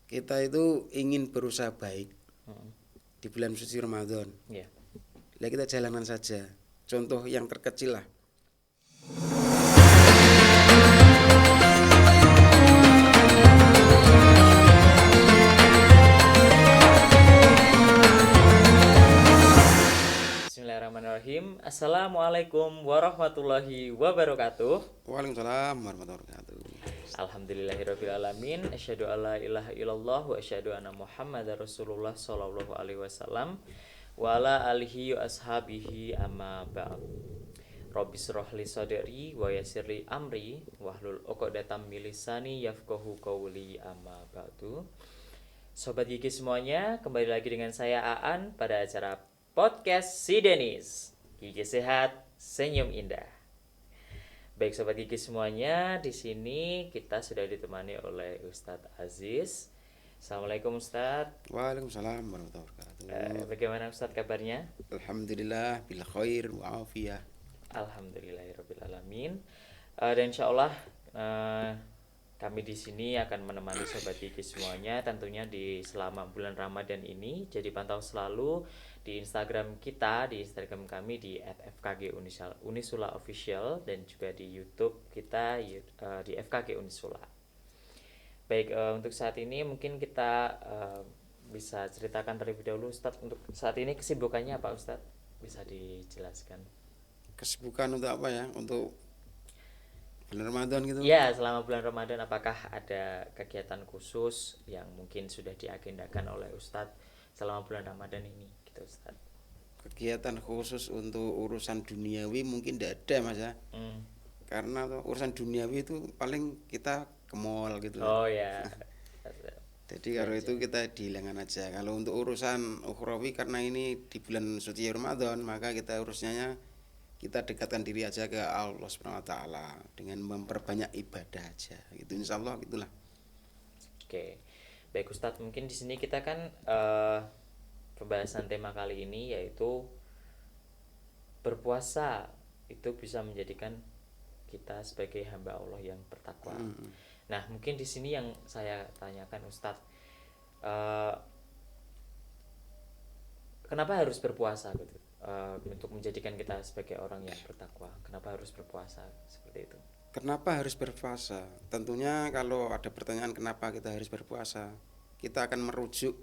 kita itu ingin berusaha baik Mm. di bulan suci Ramadan. Ya. Lah kita jalankan saja. Contoh yang terkecil lah. Bismillahirrahmanirrahim. Assalamualaikum warahmatullahi wabarakatuh. Waalaikumsalam warahmatullahi wabarakatuh. Alhamdulillahirrabbilalamin. Asyhadu alla ilaha illallah wa asyhadu anna Muhammadar Rasulullah sallallahu alaihi wasallam wa ala alihi wa ashabihi amma ba'd. Rabbi shrah li sadri wa yassir li amri wahlul 'uqdatam min lisani yafqahu qawli amma ba'du. Sobat Gigi semuanya, kembali lagi dengan saya Aan pada acara podcast Si Denis. Gigi sehat, senyum indah. Baik Sobat Gigi semuanya, di sini kita sudah ditemani oleh Ustadz Aziz. Assalamualaikum Ustadz. Waalaikumsalam warahmatullahi wabarakatuh. Bagaimana Ustadz kabarnya? Alhamdulillah bil khair wa afiyah. Alhamdulillahirobbilalamin. Dan insya Allah kami di sini akan menemani Sobat Gigi semuanya tentunya di selama bulan Ramadan ini. Jadi pantau selalu di Instagram kita, di Instagram kami di @fkg Unisula Official dan juga di YouTube kita di FKG Unisula. Baik, untuk saat ini mungkin kita bisa ceritakan terlebih dahulu Ustadz, untuk saat ini kesibukannya apa Ustadz? Bisa dijelaskan. Kesibukan untuk apa ya? Untuk bulan Ramadan gitu. Ya, selama bulan Ramadan apakah ada kegiatan khusus yang mungkin sudah diagendakan oleh Ustadz selama bulan Ramadan ini gitu Ustadz? Kegiatan khusus untuk urusan duniawi mungkin tidak ada Mas ya. Karena urusan duniawi itu paling kita ke mall gitu. Oh ya. Jadi kalau itu kita dihilangkan aja. Kalau untuk urusan ukhrawi karena ini di bulan suci Ramadan, maka kita urusnya kita dekatkan diri aja ke Allah Subhanahu wa taala dengan memperbanyak ibadah aja. Gitu insyaallah gitulah. Oke. Baik Ustadz, mungkin di sini kita kan pembahasan tema kali ini yaitu berpuasa itu bisa menjadikan kita sebagai hamba Allah yang bertakwa. Nah, mungkin di sini yang saya tanyakan Ustadz, kenapa harus berpuasa gitu? Untuk menjadikan kita sebagai orang yang bertakwa, kenapa harus berpuasa seperti itu? Kenapa harus berpuasa? Tentunya kalau ada pertanyaan kenapa kita harus berpuasa, kita akan merujuk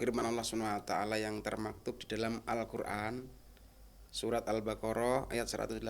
firman Allah Subhanahu wa taala yang termaktub di dalam Al-Qur'an surat Al-Baqarah ayat 183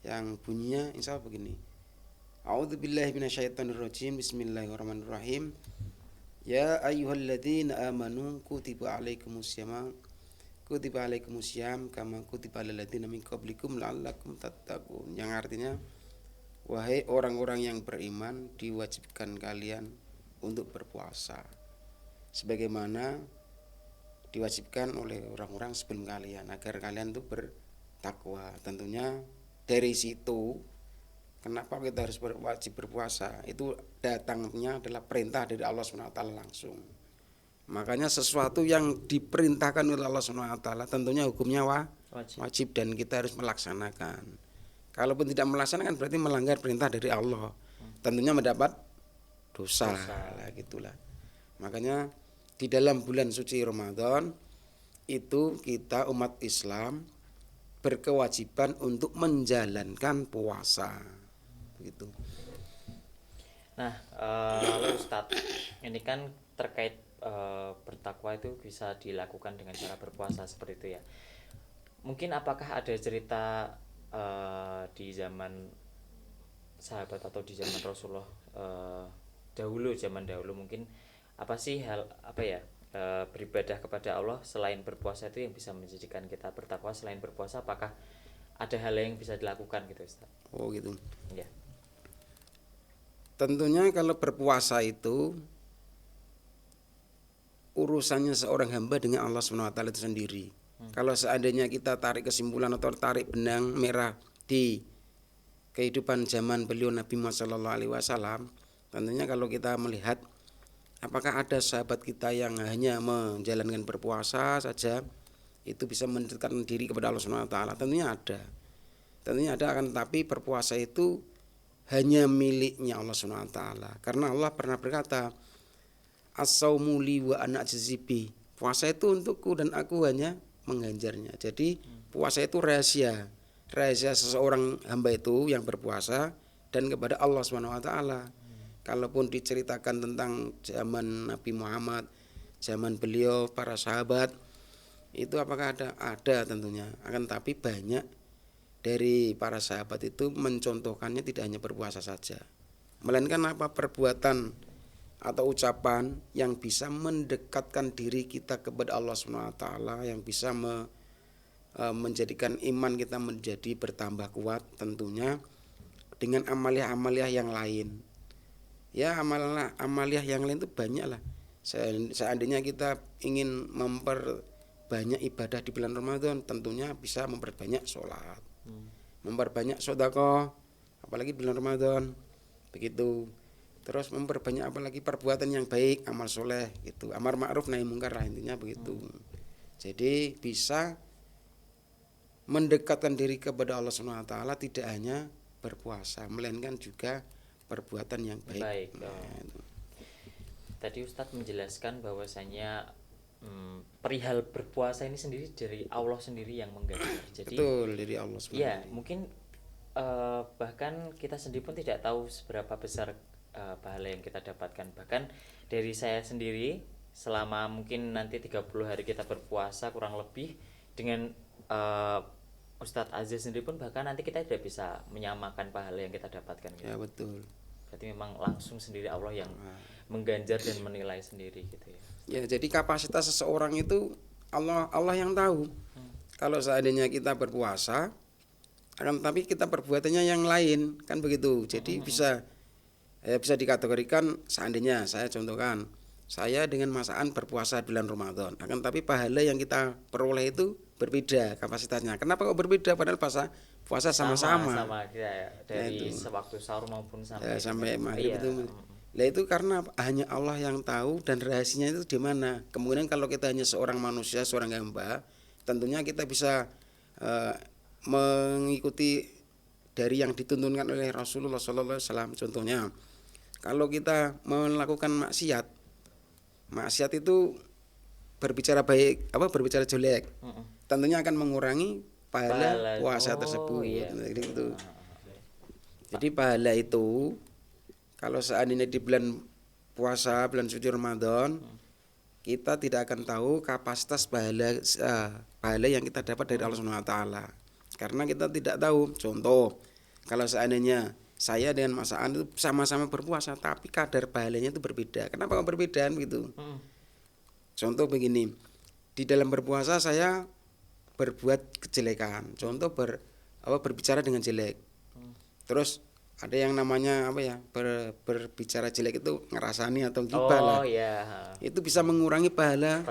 yang bunyinya insyaallah begini. A'udzubillahi minasyaitonirrajim. Bismillahirrahmanirrahim. Ya ayyuhalladzina amanu kutiba alaikumusyamu kama kutiba alal ladzina min qablikum la'allakum tattaqun. Yang artinya wahai orang-orang yang beriman, diwajibkan kalian untuk berpuasa sebagaimana diwajibkan oleh orang-orang sebelum kalian agar kalian itu bertakwa. Tentunya dari situ kenapa kita harus wajib berpuasa, itu datangnya adalah perintah dari Allah SWT langsung. Makanya sesuatu yang diperintahkan oleh Allah SWT tentunya hukumnya wajib dan kita harus melaksanakan. Kalaupun tidak melaksanakan berarti melanggar perintah dari Allah. Tentunya mendapat dosa. Lah gitulah. Makanya di dalam bulan suci Ramadan itu kita umat Islam berkewajiban untuk menjalankan puasa. Begitu. Nah, lalu Ustadz, ini kan terkait bertakwa itu bisa dilakukan dengan cara berpuasa seperti itu ya. Mungkin apakah ada cerita di zaman sahabat atau di zaman Rasulullah zaman dahulu mungkin apa sih hal apa ya beribadah kepada Allah selain berpuasa itu yang bisa menjadikan kita bertakwa? Selain berpuasa apakah ada hal yang bisa dilakukan gitu Ustaz? Oh gitu. Ya. Tentunya kalau berpuasa itu urusannya seorang hamba dengan Allah SWT itu sendiri. Kalau seandainya kita tarik kesimpulan atau tarik benang merah di kehidupan zaman beliau Nabi Muhammad SAW, tentunya kalau kita melihat apakah ada sahabat kita yang hanya menjalankan berpuasa saja itu bisa mendekatkan diri kepada Allah SWT? Tentunya ada. Tentunya ada, akan tetapi berpuasa itu hanya miliknya Allah Subhanahu wa taala. Karena Allah pernah berkata, as-saumu li wa ana ajzi bi. Puasa itu untukku dan aku hanya mengganjarnya. Jadi puasa itu rahasia. Rahasia seseorang hamba itu yang berpuasa dan kepada Allah Subhanahu wa taala. Kalaupun diceritakan tentang zaman Nabi Muhammad, zaman beliau, para sahabat, itu apakah ada? Ada tentunya. Akan tapi banyak dari para sahabat itu mencontohkannya tidak hanya berpuasa saja, melainkan apa? Perbuatan atau ucapan yang bisa mendekatkan diri kita kepada Allah Subhanahu wa taala, yang bisa menjadikan iman kita menjadi bertambah kuat, tentunya dengan amaliah-amaliah yang lain. Ya, amaliah yang lain itu banyak lah. Seandainya kita ingin memperbanyak ibadah di bulan Ramadan, tentunya bisa memperbanyak sholat, memperbanyak sedekah, apalagi bulan Ramadan, begitu. Terus memperbanyak apalagi perbuatan yang baik, amal soleh, gitu, amar ma'ruf nahi mungkar lah, intinya begitu. Jadi bisa mendekatkan diri kepada Allah Subhanahu wa taala tidak hanya berpuasa, melainkan juga perbuatan yang baik. Tadi Ustadz menjelaskan bahwasanya perihal berpuasa ini sendiri dari Allah sendiri yang mengganjar. Jadi betul, dari Allah SWT. Ya, mungkin bahkan kita sendiri pun tidak tahu seberapa besar pahala yang kita dapatkan. Bahkan dari saya sendiri selama mungkin nanti 30 hari kita berpuasa kurang lebih dengan Ustadz Aziz sendiri pun bahkan nanti kita tidak bisa menyamakan pahala yang kita dapatkan gitu. Ya, betul. Berarti memang langsung sendiri Allah yang mengganjar dan menilai sendiri gitu ya. Ya, jadi kapasitas seseorang itu Allah yang tahu. Kalau seandainya kita berpuasa, akan tapi kita perbuatannya yang lain, kan begitu. Jadi bisa dikategorikan, seandainya saya contohkan, saya dengan masakan berpuasa bulan Ramadan, akan tapi pahala yang kita peroleh itu berbeda kapasitasnya. Kenapa kok berbeda? Padahal puasa sama-sama. Sama ya, dari sewaktu sahur maupun sampai maghrib itu. Nah, itu karena hanya Allah yang tahu dan rahasianya itu di mana. Kemudian kalau kita hanya seorang manusia, seorang hamba, tentunya kita bisa mengikuti dari yang dituntunkan oleh Rasulullah SAW. Contohnya, kalau kita melakukan maksiat itu berbicara baik, berbicara jelek, tentunya akan mengurangi pahala puasa tersebut. Jadi pahala itu kalau seandainya di bulan puasa, bulan suci Ramadan, kita tidak akan tahu kapasitas pahala yang kita dapat dari Allah Subhanahu wa taala. Karena kita tidak tahu. Contoh, kalau seandainya saya dengan Mas Aan itu sama-sama berpuasa, tapi kadar pahalanya itu berbeda. Kenapa kok berbeda gitu? Contoh begini, di dalam berpuasa saya berbuat kejelekan. Contoh berbicara dengan jelek. Terus ada yang namanya berbicara jelek itu ngerasani atau gibah lah. Itu bisa mengurangi pahala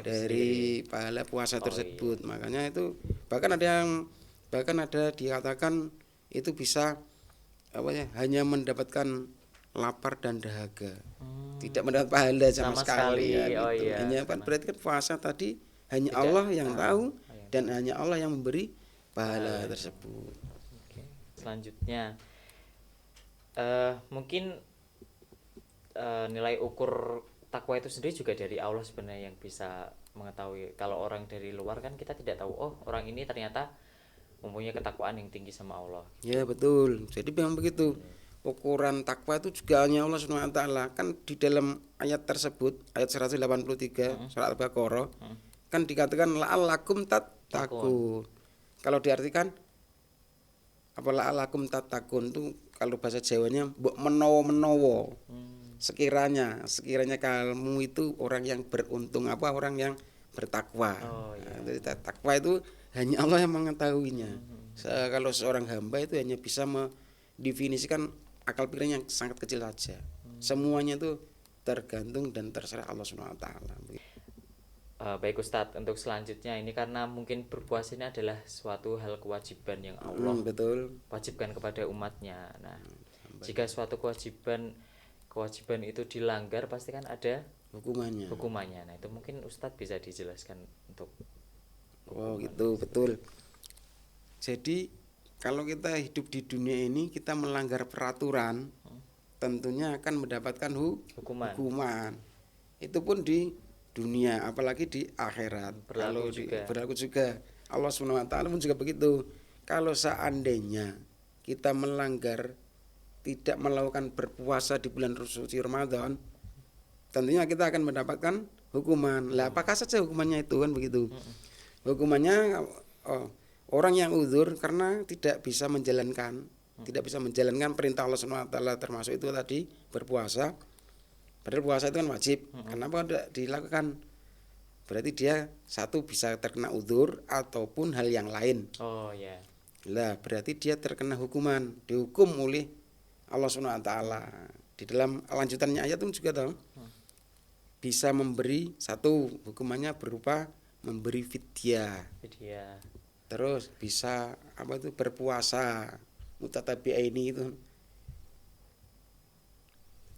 dari pahala puasa tersebut. Makanya itu bahkan ada dikatakan itu bisa hanya mendapatkan lapar dan dahaga, tidak mendapat pahala sama sekali ya, gitu. Hanya berarti kan puasa tadi hanya tidak, Allah yang tahu dan hanya Allah yang memberi pahala tersebut. Selanjutnya mungkin nilai ukur takwa itu sendiri juga dari Allah sebenarnya yang bisa mengetahui. Kalau orang dari luar kan kita tidak tahu, oh orang ini ternyata mempunyai ketakwaan yang tinggi sama Allah. Ya betul, jadi memang begitu. Ukuran takwa itu juga hanya Allah Subhanahu wa taala. Kan di dalam ayat tersebut, ayat 183 surat Al-Baqarah, kan dikatakan la'allakum tattaqun. Kalau diartikan apa la'allakum tattaqun itu kalau bahasa Jawanya mbok menawa-menawa. Sekiranya kamu itu orang yang beruntung, orang yang bertakwa. Jadi takwa itu hanya Allah yang mengetahuinya. Kalau seorang hamba itu hanya bisa mendefinisikan akal pikiran yang sangat kecil saja. Semuanya itu tergantung dan terserah Allah Subhanahu wa taala. Baik Ustadz, untuk selanjutnya ini karena mungkin berpuasa ini adalah suatu hal kewajiban yang Allah wajibkan kepada umatnya. Nah, jika suatu kewajiban itu dilanggar pasti kan ada hukumannya. Nah, itu mungkin Ustadz bisa dijelaskan untuk gitu, betul. Jadi kalau kita hidup di dunia ini kita melanggar peraturan, tentunya akan mendapatkan Hukuman hukuman. Itu pun di dunia, apalagi di akhirat. berlaku juga. Berlaku juga. Allah Subhanahu wa taala pun juga begitu. Kalau seandainya kita melanggar tidak melakukan berpuasa di bulan suci Ramadan, tentunya kita akan mendapatkan hukuman. Lah apakah saja hukumannya itu kan begitu? Hukumannya orang yang uzur karena tidak bisa menjalankan perintah Allah Subhanahu wa taala, termasuk itu tadi berpuasa. Padahal puasa itu kan wajib. Kenapa tidak dilakukan? Berarti dia satu bisa terkena uzur ataupun hal yang lain. Oh ya. Lah berarti dia terkena hukuman, dihukum oleh Allah Subhanahu wa taala. Di dalam lanjutannya ayat itu juga tahu. Bisa memberi satu hukumannya berupa memberi fidyah. Dia. Terus bisa apa itu berpuasa mutatabi'aini itu.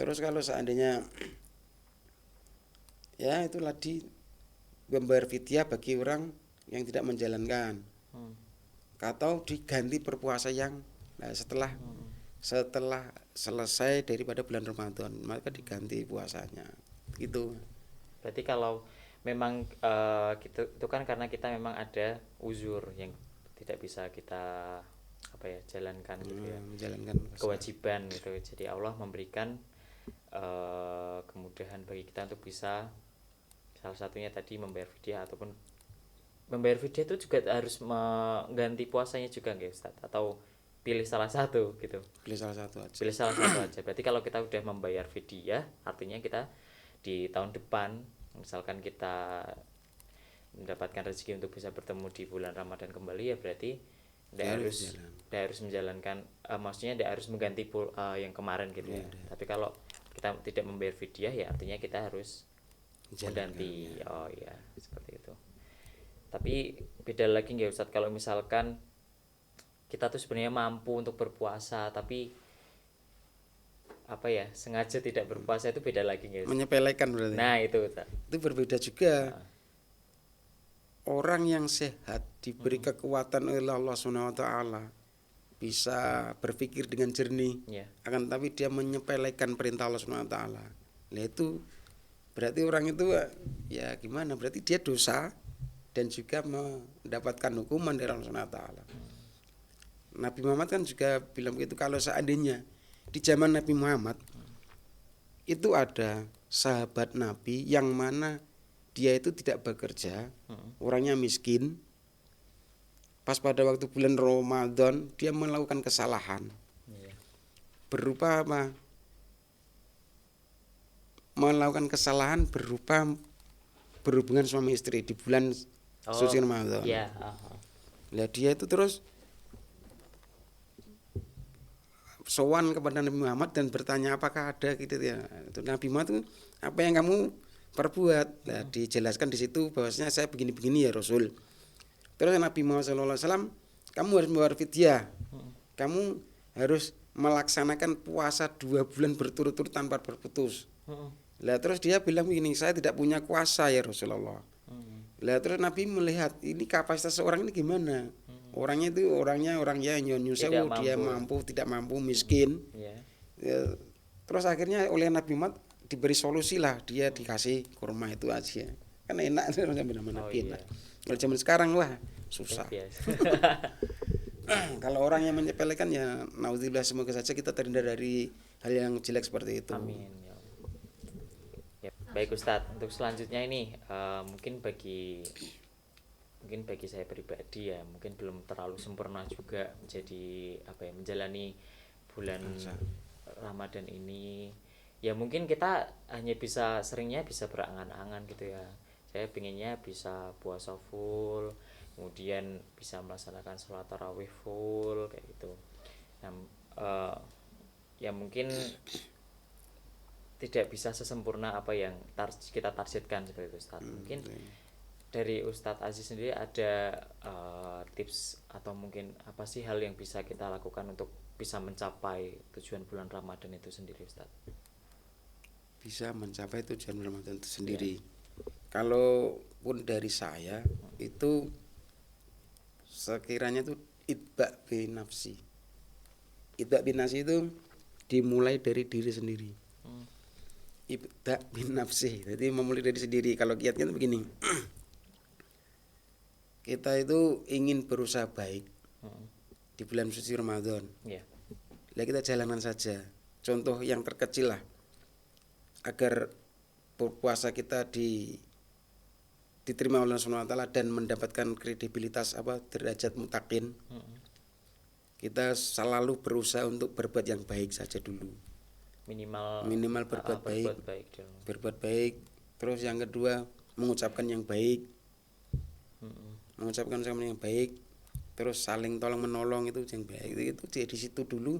Terus kalau seandainya ya itu tadi membayar fidyah bagi orang yang tidak menjalankan, atau diganti berpuasa yang setelah selesai daripada bulan Ramadan maka diganti puasanya gitu. Berarti kalau memang itu kan karena kita memang ada uzur yang tidak bisa kita jalankan gitu ya, menjalankan kewajiban gitu. Jadi Allah memberikan kemudahan bagi kita untuk bisa, salah satunya tadi membayar fidyah, ataupun membayar fidyah itu juga harus mengganti puasanya juga nggak Ustaz, atau pilih salah satu gitu? Pilih salah satu aja. Pilih salah satu aja. Berarti kalau kita udah membayar fidyah, artinya kita di tahun depan misalkan kita mendapatkan rezeki untuk bisa bertemu di bulan Ramadan kembali, ya berarti tidak harus menjalankan, maksudnya tidak harus mengganti yang kemarin gitu ya. Tapi kalau kita tidak membayar fidyah, ya artinya kita harus mengganti. Oh ya, seperti itu. Tapi beda lagi nggak Ustadz kalau misalkan kita tuh sebenarnya mampu untuk berpuasa tapi sengaja tidak berpuasa, itu beda lagi nggak Ustadz? Menyepelekan berarti. Nah itu Ustadz. Itu berbeda juga. Orang yang sehat diberi kekuatan oleh Allah Subhanahu wa taala bisa berpikir dengan jernih, akan tapi dia menyepelekan perintah Allah Subhanahu wa taala. Nah itu berarti orang itu ya gimana? Berarti dia dosa dan juga mendapatkan hukuman dari Allah Subhanahu wa taala. Nabi Muhammad kan juga bilang begitu, kalau seandainya di zaman Nabi Muhammad itu ada sahabat Nabi yang mana dia itu tidak bekerja, orangnya miskin. Pas pada waktu bulan Ramadan dia melakukan kesalahan. Berupa apa? Melakukan kesalahan berupa berhubungan suami istri di bulan suci Ramadan. Nah dia itu terus sowan kepada Nabi Muhammad dan bertanya apakah ada gitu ya. Nabi Muhammad itu apa yang kamu perbuat? Nah, dijelaskan di situ bahwasanya saya begini-begini ya Rasul. Terus Nabi Muhammad SAW, kamu harus membayar fidyah. Kamu harus melaksanakan puasa 2 bulan berturut-turut tanpa berputus. Lah terus dia bilang begini, saya tidak punya kuasa ya Rasulullah. Lah terus Nabi melihat ini kapasitas seorang ini gimana? Orangnya nyonyo sewu, dia tidak mampu, miskin. Ya, terus akhirnya oleh Nabi Muhammad diberi solusi lah, dia dikasih kurma itu aja. Kan enak Nabi enak. Kalau zaman sekarang lah susah. Kalau orang yang menyepelekan ya naudzubillah, semoga saja kita terhindar dari hal yang jelek seperti itu. Amin. Ya, baik Ustadz, untuk selanjutnya ini mungkin bagi saya pribadi ya mungkin belum terlalu sempurna juga menjalani bulan Ramadan ini. Ya mungkin kita seringnya bisa berangan-angan gitu ya. Saya pengennya bisa puasa full, kemudian bisa melaksanakan sholat tarawih full kayak gitu. Nah, ya mungkin tidak bisa sesempurna apa yang kita targetkan seperti itu Ustadz. Mungkin dari Ustadz Aziz sendiri ada tips atau mungkin apa sih hal yang bisa kita lakukan untuk bisa mencapai tujuan bulan Ramadan itu sendiri Ustadz? Bisa mencapai tujuan Ramadan itu sendiri. Kalau pun dari saya itu sekiranya itu itba bin nafsi. Itba bin nafsi itu dimulai dari diri sendiri. Ibda bin nafsi, jadi memulai dari sendiri. Kalau kiatnya itu begini, kita itu ingin berusaha baik di bulan suci Ramadan. Ya. Lah kita jalankan saja. Contoh yang terkecil lah, agar puasa kita diterima oleh Allah Subhanahu wa taala dan mendapatkan kredibilitas derajat mutakin. Kita selalu berusaha untuk berbuat yang baik saja dulu. Minimal berbuat baik. Terus yang kedua mengucapkan yang baik. Mengucapkan yang baik. Terus saling tolong menolong itu yang baik. Itu di situ dulu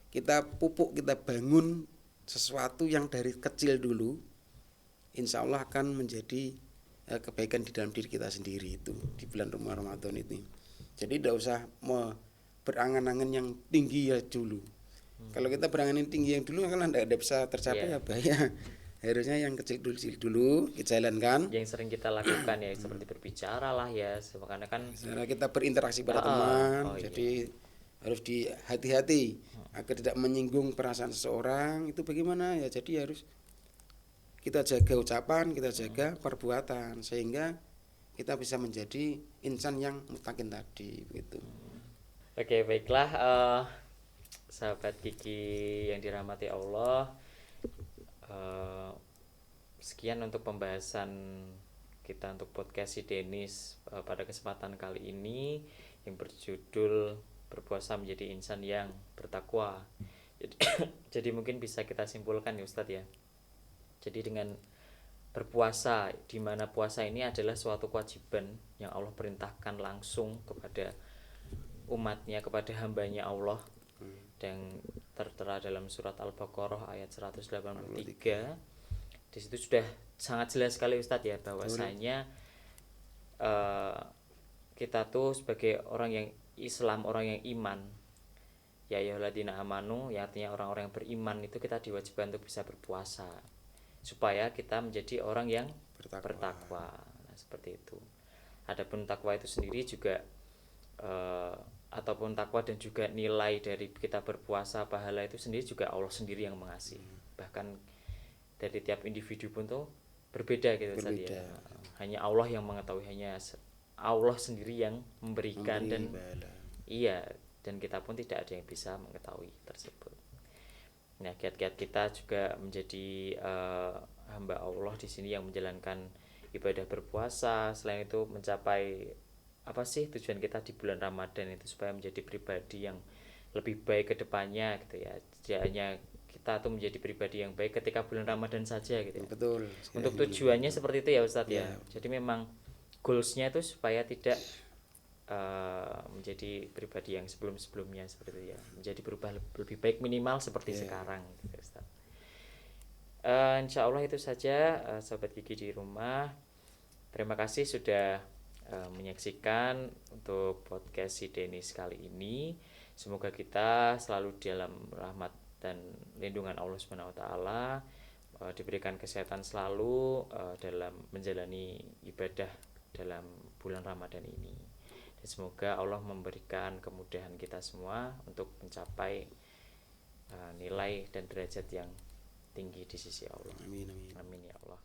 kita pupuk, kita bangun sesuatu yang dari kecil dulu. Insya Allah akan menjadi kebaikan di dalam diri kita sendiri itu di bulan Ramadan ini. Jadi tidak usah berangan-angan yang tinggi ya dulu. Kalau kita berangan tinggi yang dulu kan tidak bisa tercapai ya bahaya. Harusnya yang kecil dulu kita jalankan. Yang sering kita lakukan ya seperti berbicara lah ya, karena kan kita berinteraksi pada teman. Jadi harus hati-hati agar tidak menyinggung perasaan seseorang. Itu bagaimana ya? Jadi harus kita jaga ucapan, kita jaga perbuatan sehingga kita bisa menjadi insan yang mutakin tadi begitu. Oke, baiklah sahabat Kiki yang dirahmati Allah. Sekian untuk pembahasan kita untuk podcast si Denis pada kesempatan kali ini yang berjudul berpuasa menjadi insan yang bertakwa. Jadi mungkin bisa kita simpulkan ya Ustadz ya. Jadi dengan berpuasa, di mana puasa ini adalah suatu kewajiban yang Allah perintahkan langsung kepada umatnya, kepada hambanya Allah, yang tertera dalam surat Al-Baqarah ayat 183. Di situ sudah sangat jelas sekali Ustadz ya bahwasanya kita tuh sebagai orang yang Islam, orang yang iman, ya ayyuhalladzina amanu, ya artinya orang-orang yang beriman itu kita diwajibkan untuk bisa berpuasa supaya kita menjadi orang yang bertakwa. Nah, seperti itu. Adapun takwa itu sendiri juga ataupun takwa dan juga nilai dari kita berpuasa, pahala itu sendiri juga Allah sendiri yang mengasihi. Bahkan dari tiap individu pun tuh berbeda gitu saja. Hanya Allah yang mengetahui, hanya Allah sendiri yang memberikan dan iya, dan kita pun tidak ada yang bisa mengetahui tersebut. Nah, kiat-kiat kita juga menjadi hamba Allah di sini yang menjalankan ibadah berpuasa. Selain itu mencapai apa sih tujuan kita di bulan Ramadan itu supaya menjadi pribadi yang lebih baik ke depannya gitu ya. Tidak hanya kita tuh menjadi pribadi yang baik ketika bulan Ramadan saja gitu ya. Betul. Untuk tujuannya seperti itu ya Ustadz ya. Jadi memang goalsnya itu supaya tidak menjadi pribadi yang sebelum-sebelumnya seperti itu ya, menjadi berubah lebih baik minimal seperti sekarang gitu, Ustaz. Insya Allah itu saja sahabat Gigi di rumah. Terima kasih sudah menyaksikan untuk podcast si Denis kali ini. Semoga kita selalu dalam rahmat dan lindungan Allah Subhanahu wa taala, diberikan kesehatan selalu dalam menjalani ibadah dalam bulan Ramadan ini. Semoga Allah memberikan kemudahan kita semua untuk mencapai nilai dan derajat yang tinggi di sisi Allah. Amin, amin. Amin ya Allah.